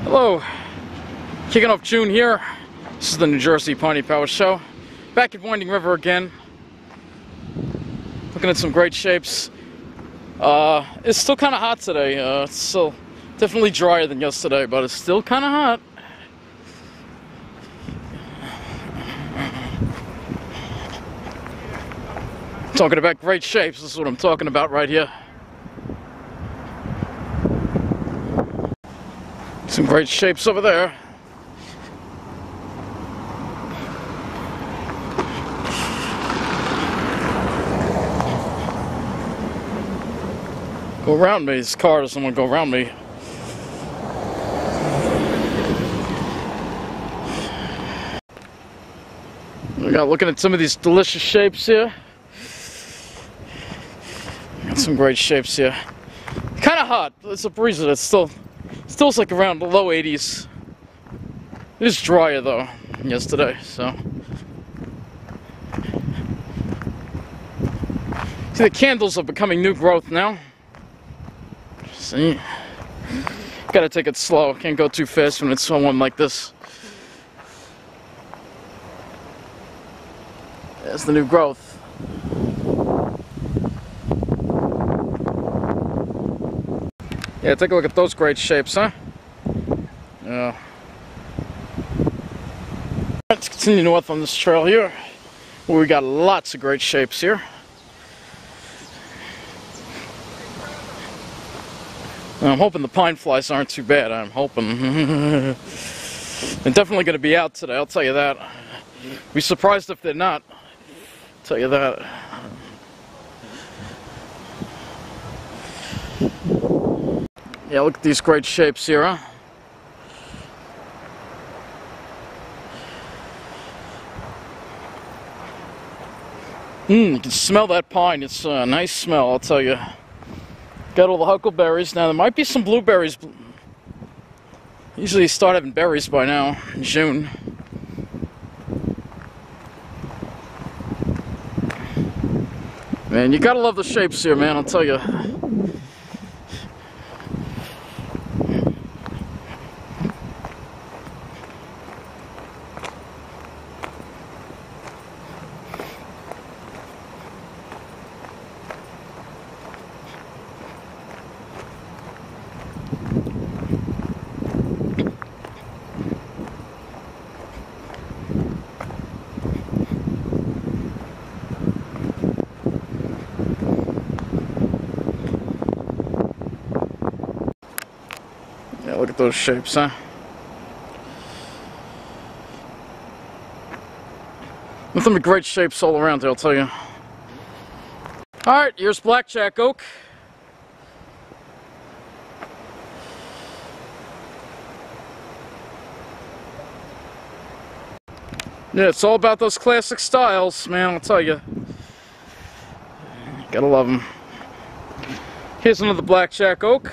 Hello, kicking off June here. This is the New Jersey Piney Power Show. Back at Winding River again. Looking at some great shapes. It's still kind of hot today. It's still definitely drier than yesterday, but it's still kind of hot. Talking about great shapes, this is what I'm talking about right here. Some great shapes over there. Go around me, this car doesn't want to go around me. We got looking at some of these delicious shapes here. Got some great shapes here. Kind of hot. It's a breeze. It's still like around the low 80s. It is drier though than yesterday, so. See, the candles are becoming new growth now. See, gotta take it slow. Can't go too fast when it's so warm like this. There's the new growth. Yeah, take a look at those great shapes, huh? Yeah. Let's continue north on this trail here, where we got lots of great shapes here. I'm hoping the pine flies aren't too bad. I'm hoping. They're definitely going to be out today, I'll tell you that. Be surprised if they're not. I'll tell you that. Yeah, look at these great shapes here, huh? You can smell that pine. It's a nice smell, I'll tell you. Got all the huckleberries. Now, there might be some blueberries. Usually you start having berries by now, in June. Man, you gotta love the shapes here, man, I'll tell you. Yeah, look at those shapes, huh? Nothing but great shapes all around here, I'll tell you. Alright, here's blackjack oak. Yeah, it's all about those classic styles, man, I'll tell you. Gotta love them. Here's another blackjack oak.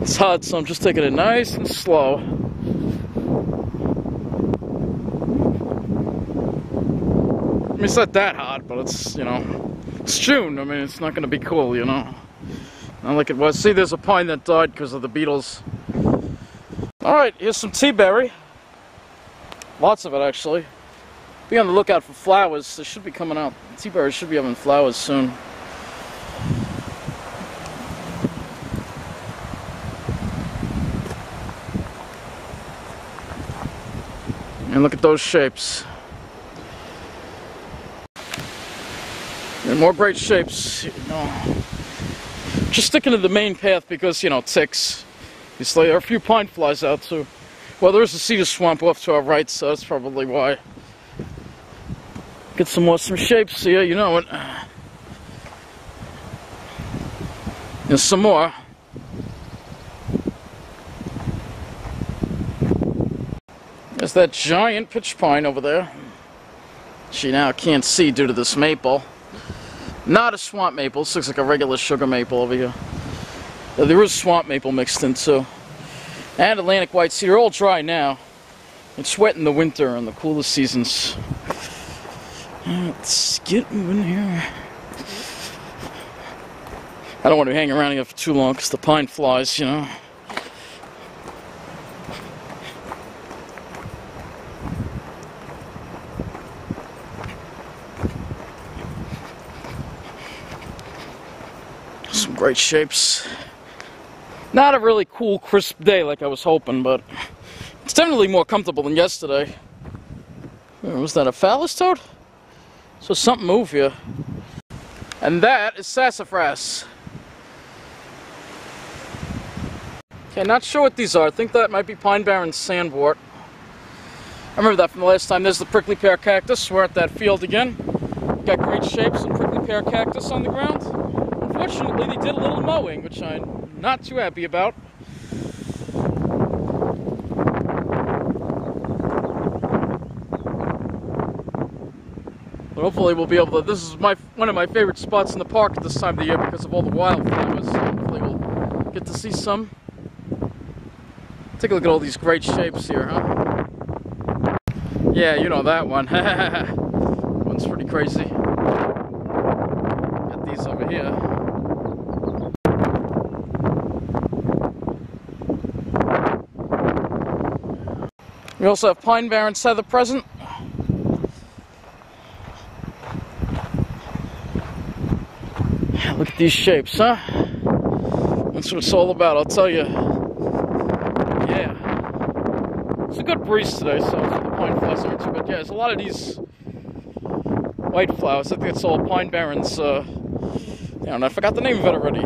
It's hot, so I'm just taking it nice and slow. I mean, it's not that hot, but it's, you know, it's June. I mean, it's not going to be cool, you know. Not like it was. See, there's a pine that died because of the beetles. Alright, here's some tea berry. Lots of it, actually. Be on the lookout for flowers. They should be coming out. Tea berries should be having flowers soon. And look at those shapes. And more great shapes. You know. Just sticking to the main path because, you know, ticks. There are a few pine flies out too. Well, there's a cedar swamp off to our right, so that's probably why. Get some shapes here, you know it. There's some more. There's that giant pitch pine over there. She now can't see due to this maple. Not a swamp maple. This looks like a regular sugar maple over here. There is swamp maple mixed in too. And Atlantic white cedar. All dry now. It's wet in the winter and the coolest seasons. Let's get moving here. I don't want to hang around here for too long because the pine flies, you know. Some great shapes. Not a really cool, crisp day like I was hoping, but it's definitely more comfortable than yesterday. Was that a phallus toad? So something moved here. And that is sassafras. Okay, not sure what these are. I think that might be Pine Barrens Sandwort. I remember that from the last time. There's the Prickly Pear Cactus. We're at that field again. Got great shapes and Prickly Pear Cactus on the ground. Unfortunately, they did a little mowing, which I'm not too happy about. But hopefully we'll be able to, this is one of my favorite spots in the park at this time of the year because of all the wildflowers. So hopefully we'll get to see some. Take a look at all these great shapes here, huh? Yeah, you know that one. One's pretty crazy. Got these over here. We also have Pine Barrens Heather present. Look at these shapes, huh? That's what it's all about, I'll tell you. Yeah. It's a good breeze today, so the pine flowers aren't too bad. Yeah, there's a lot of these white flowers. I think it's all Pine Barrens, and I forgot the name of it already.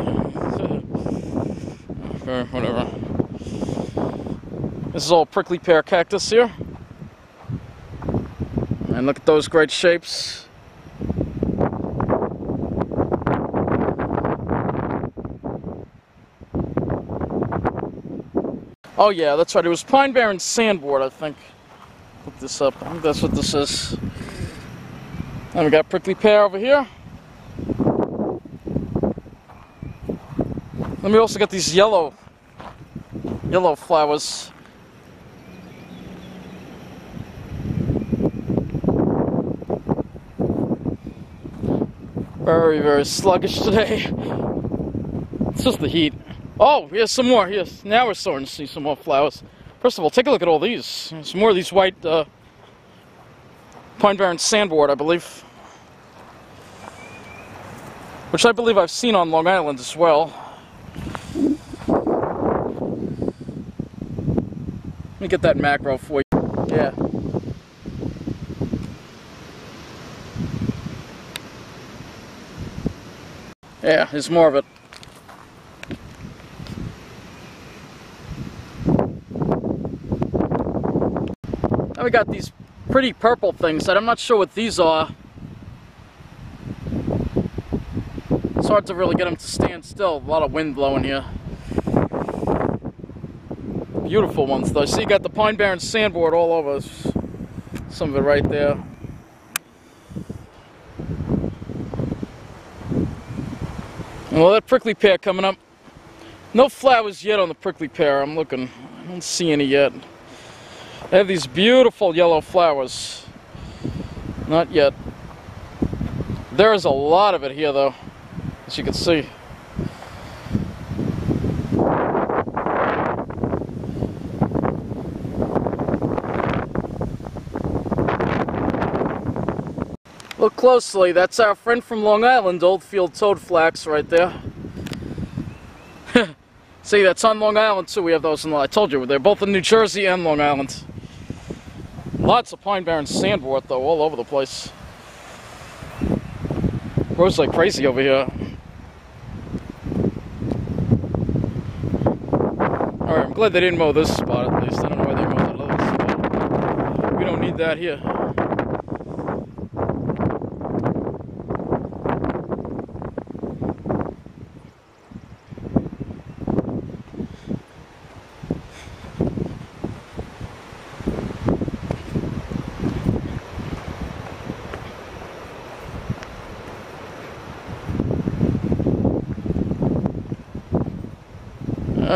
Whatever. This is all Prickly Pear Cactus here. And look at those great shapes. Oh yeah, that's right. It was Pine Barrens Sandwort, I think. Look this up. I think that's what this is. And we got Prickly Pear over here. Then we also got these yellow flowers. Very, very sluggish today. It's just the heat. Oh, here's some more. Yes, now we're starting to see some more flowers. First of all, take a look at all these. There's more of these white Pine Barrens Sandwort, I believe. Which I believe I've seen on Long Island as well. Let me get that macro for you. Yeah. Yeah, there's more of it. Now we got these pretty purple things that I'm not sure what these are. It's hard to really get them to stand still. A lot of wind blowing here. Beautiful ones though. See, you got the Pine Barrens Sandwort all over. Some of it right there. Well, that prickly pear coming up. No flowers yet on the prickly pear. I'm looking. I don't see any yet. They have these beautiful yellow flowers. Not yet. There is a lot of it here, though, as you can see. Look closely. That's our friend from Long Island, Oldfield Toadflax, right there. See, that's on Long Island, too. We have those in, I told you, they're both in New Jersey and Long Island. Lots of Pine Barrens Sandwort, though, all over the place. Grows like crazy over here. Alright, I'm glad they didn't mow this spot, at least. I don't know why they mowed that other spot. We don't need that here.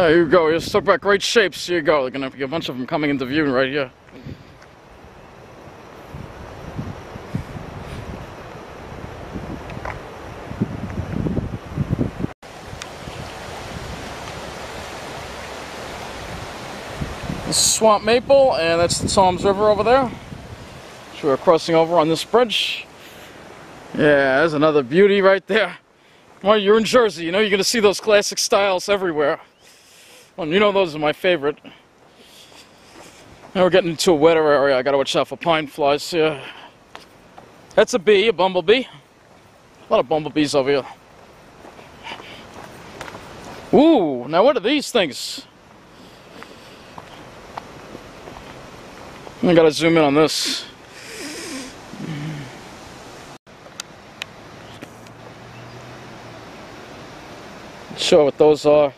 Here you go. Let's talk about great shapes. Here you go. There's going to be a bunch of them coming into view right here. This is Swamp Maple, and that's the Toms River over there. So we're crossing over on this bridge. Yeah, there's another beauty right there. Well, you're in Jersey, you know, you're going to see those classic styles everywhere. Well, you know those are my favorite. Now we're getting into a wetter area. I got to watch out for pine flies here. That's a bee, a bumblebee. A lot of bumblebees over here. Ooh, now what are these things? I gotta zoom in on this. Show what those are.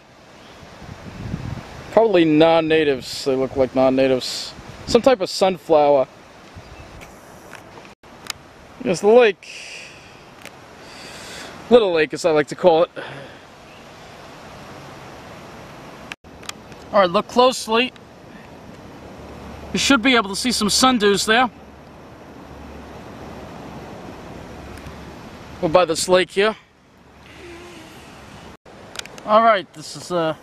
Probably non-natives. They look like non-natives. Some type of sunflower. There's the lake. Little lake, as I like to call it. Alright, look closely. You should be able to see some sundews there. We're by this lake here. Alright, this is another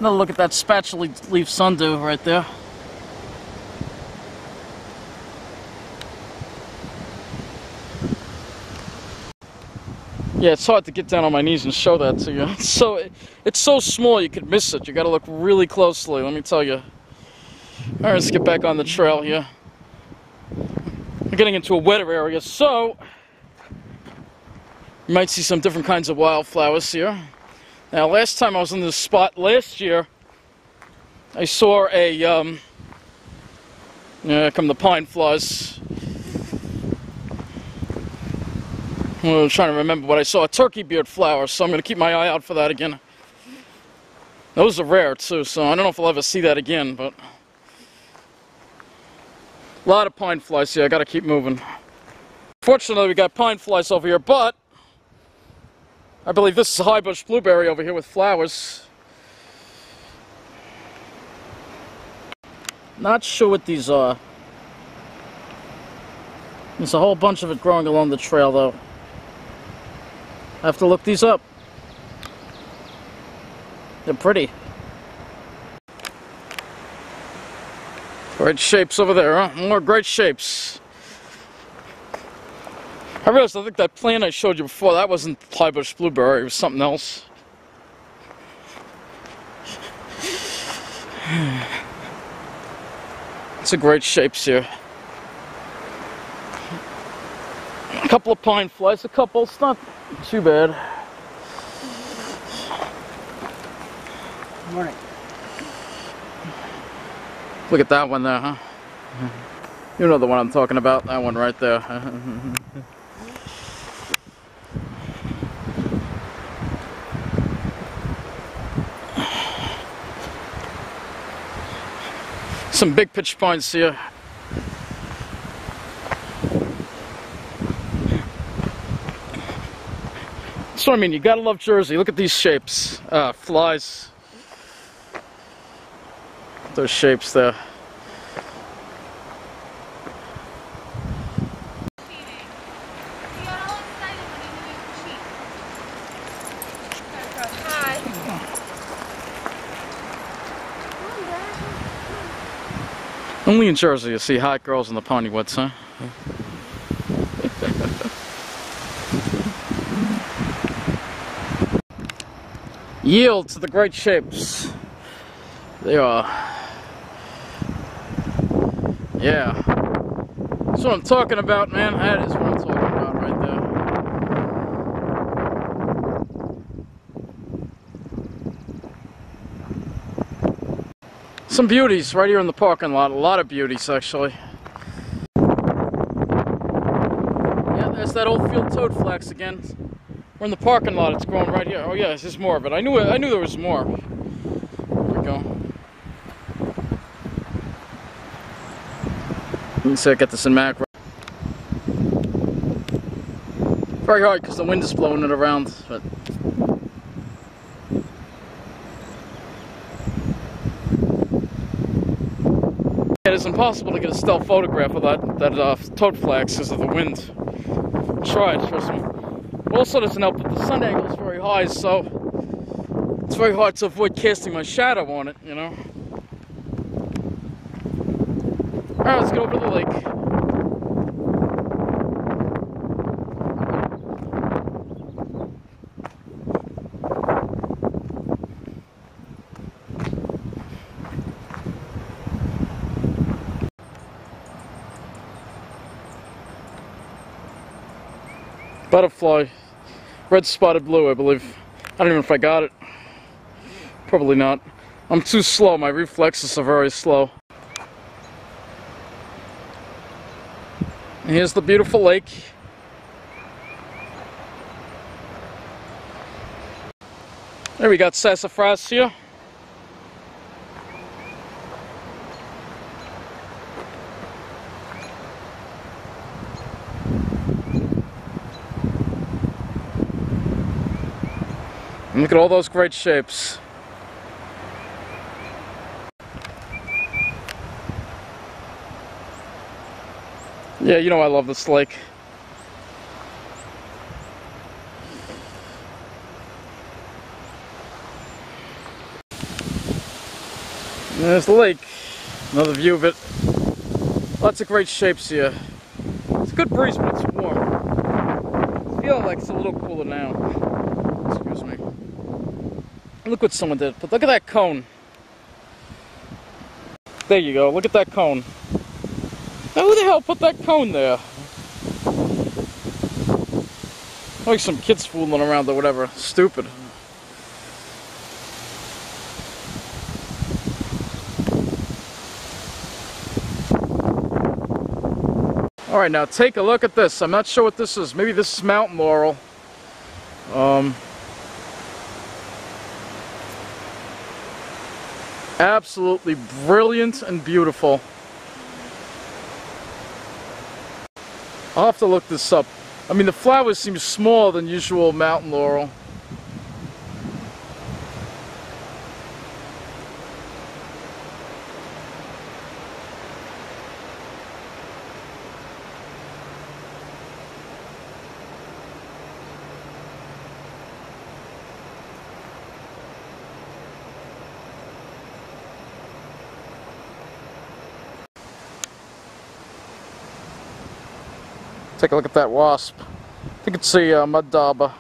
look at that spatula leaf sundew right there. Yeah, it's hard to get down on my knees and show that to you. It's so small you could miss it. You gotta look really closely, let me tell you. Alright, let's get back on the trail here. We're getting into a wetter area, so you might see some different kinds of wildflowers here. Now, last time I was in this spot last year, I saw a, yeah, come the pine flies. I'm trying to remember what I saw, a turkey beard flower, so I'm going to keep my eye out for that again. Those are rare, too, so I don't know if I'll ever see that again, but a lot of pine flies here. I got to keep moving. Fortunately, we got pine flies over here, but I believe this is a high bush blueberry over here with flowers. Not sure what these are. There's a whole bunch of it growing along the trail, though. I have to look these up. They're pretty. Great shapes over there, huh? More great shapes. I realized, I think that plant I showed you before, that wasn't high bush blueberry, it was something else. It's a great shapes here. A couple of pine flies, a couple, it's not too bad. Morning. Look at that one there, huh? You know the one I'm talking about, that one right there. Some big pitch pines here. That's what I mean, you gotta love Jersey. Look at these shapes. Flies. Those shapes there. Only in Jersey you see hot girls in the pony woods, huh? Yield to the great shapes. They are. Yeah. That's what I'm talking about, man. That is what I'm talking about right there. Some beauties right here in the parking lot. A lot of beauties, actually. Yeah, there's that old field toadflax again. We're in the parking lot. It's growing right here. Oh yeah, there's more of it. I knew there was more. There we go. Let me see if I get this in macro. Very hard because the wind is blowing it around. But it is impossible to get a still photograph of that toadflax because of the wind. Tried for some. Also doesn't help that the sun angle is very high, so it's very hard to avoid casting my shadow on it, you know. Alright, let's get over to the lake. Butterfly, red spotted blue, I believe. I don't even know if I got it. Probably not. I'm too slow, my reflexes are very slow. And here's the beautiful lake. There we got sassafras here. And look at all those great shapes. Yeah, you know I love this lake. And there's the lake. Another view of it. Lots of great shapes here. It's a good breeze, but it's warm. I feel like it's a little cooler now. Excuse me. Look what someone did. But look at that cone. There you go. Look at that cone. Now who the hell put that cone there? Like some kids fooling around or whatever. Stupid. Alright, now take a look at this. I'm not sure what this is. Maybe this is mountain laurel. Absolutely brilliant and beautiful. I'll have to look this up. I mean, the flowers seem smaller than usual mountain laurel. Take a look at that wasp. I think it's a mud dauber.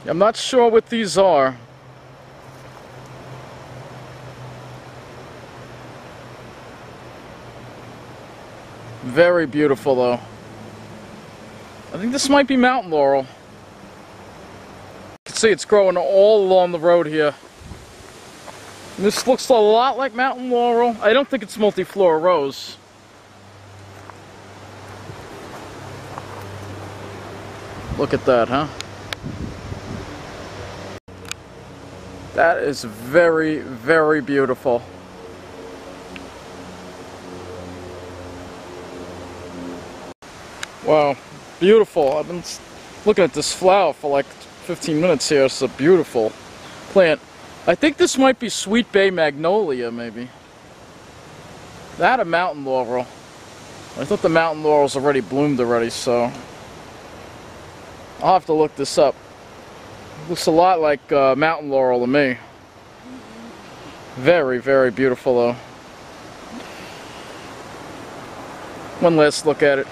I'm not sure what these are. Very beautiful though. I think this might be mountain laurel. You can see it's growing all along the road here. And this looks a lot like mountain laurel. I don't think it's multiflora rose. Look at that, huh? That is very, very beautiful. Wow, beautiful. I've been looking at this flower for like 15 minutes here. It's a beautiful plant. I think this might be Sweet Bay Magnolia, maybe. That a mountain laurel. I thought the mountain laurel's already bloomed already, so I'll have to look this up. Looks a lot like mountain laurel to me. Very, very beautiful though. One last look at it.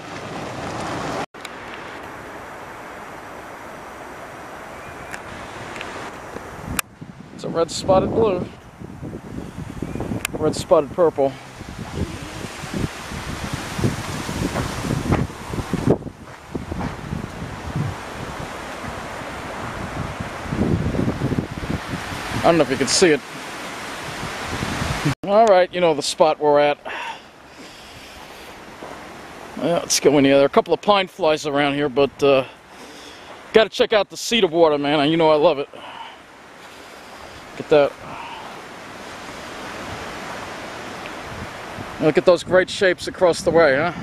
It's a red spotted blue. Red spotted purple. I don't know if you can see it. Alright, you know the spot we're at. Well, let's go in here. There are a couple of pine flies around here, but gotta check out the cedar water, man. You know I love it. Look at that. Look at those great shapes across the way, huh?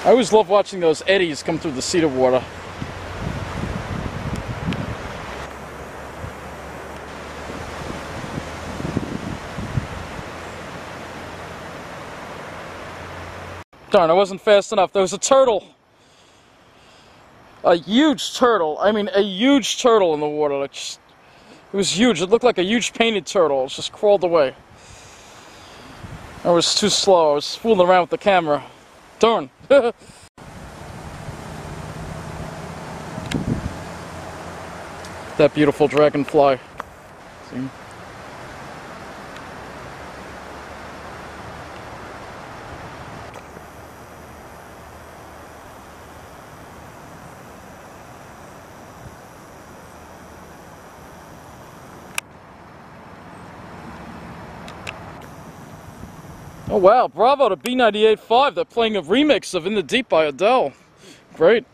I always love watching those eddies come through the cedar water. Darn, I wasn't fast enough. There was a turtle. A huge turtle. I mean, a huge turtle in the water. It was huge. It looked like a huge painted turtle. It just crawled away. I was too slow. I was fooling around with the camera. Darn. That beautiful dragonfly. See? Oh wow, bravo to B98.5. They're playing a remix of In the Deep by Adele. Great.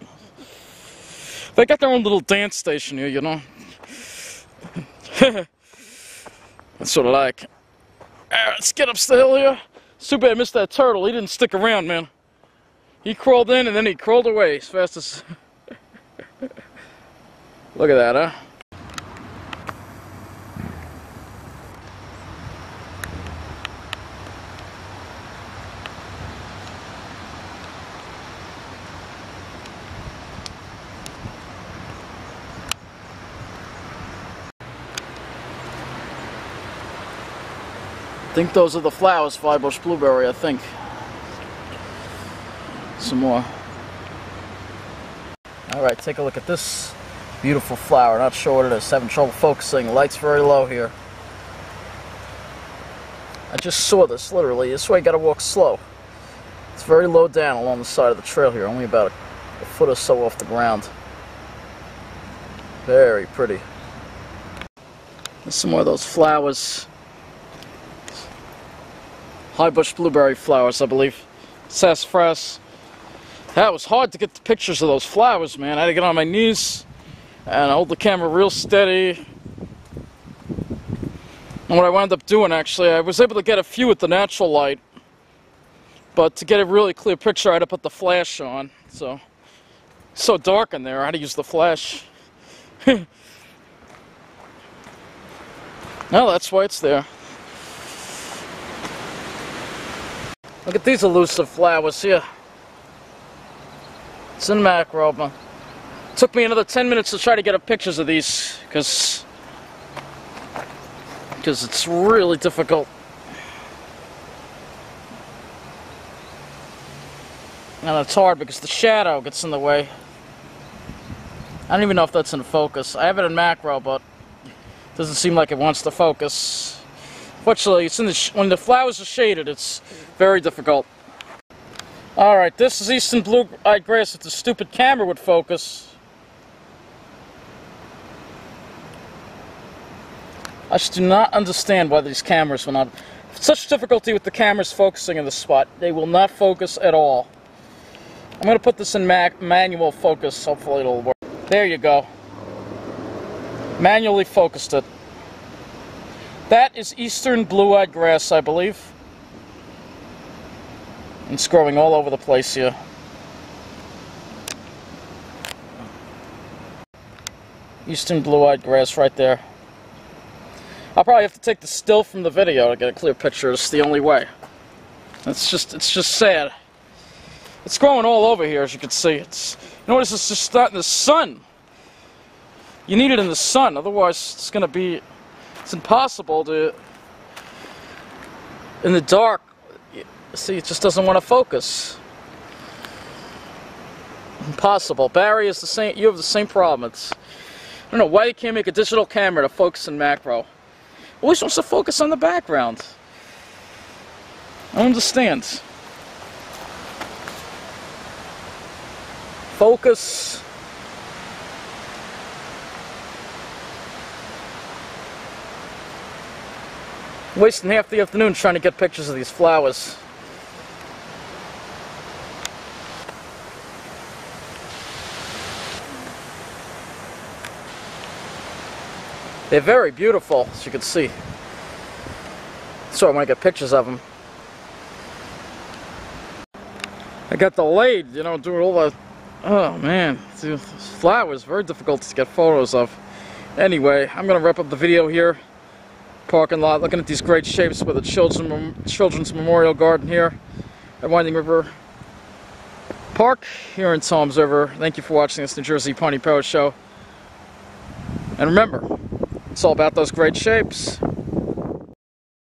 They got their own little dance station here, you know. That's what I like. Alright, let's get up the hill here. It's too bad I missed that turtle. He didn't stick around, man. He crawled in and then he crawled away as fast as... Look at that, huh? I think those are the flowers, firebush blueberry, I think. Some more. Alright, take a look at this beautiful flower. Not sure what it is. Having trouble focusing. Light's very low here. I just saw this, literally. This way you gotta walk slow. It's very low down along the side of the trail here. Only about a foot or so off the ground. Very pretty. There's some more of those flowers. High bush blueberry flowers, I believe. Sassafras. That was hard to get the pictures of those flowers, man. I had to get on my knees and hold the camera real steady. And what I wound up doing, actually, I was able to get a few with the natural light. But to get a really clear picture, I had to put the flash on. So dark in there, I had to use the flash. Well, that's why it's there. Look at these elusive flowers here. It's in macro, but it took me another 10 minutes to try to get up pictures of these, because it's really difficult. And it's hard because the shadow gets in the way. I don't even know if that's in focus. I have it in macro, but it doesn't seem like it wants to focus. Fortunately, it's in when the flowers are shaded, it's very difficult. Alright, this is eastern blue-eyed grass. If the stupid camera would focus. I just do not understand why these cameras will not... Such difficulty with the cameras focusing in the spot. They will not focus at all. I'm going to put this in manual focus. Hopefully it'll work. There you go. Manually focused it. That is eastern blue-eyed grass, I believe. It's growing all over the place here. Eastern blue-eyed grass right there. I'll probably have to take the still from the video to get a clear picture. It's the only way. It's just sad. It's growing all over here, as you can see. Notice it's just not in the sun. You need it in the sun, otherwise it's going to be... It's impossible to... In the dark, see, it just doesn't want to focus. Impossible. Barry is the same. You have the same problem. I don't know why you can't make a digital camera to focus in macro. Always wants to focus on the background. I don't understand. Focus. Wasting half the afternoon trying to get pictures of these flowers. They're very beautiful, as you can see. So I want to get pictures of them. I got delayed, you know, doing all the... Oh man, these flowers, very difficult to get photos of. Anyway, I'm going to wrap up the video here. Parking lot, looking at these great shapes with a children's memorial garden here at Winding River. Park here in Toms River. Thank you for watching this New Jersey Pony Poet Show. And remember, it's all about those great shapes.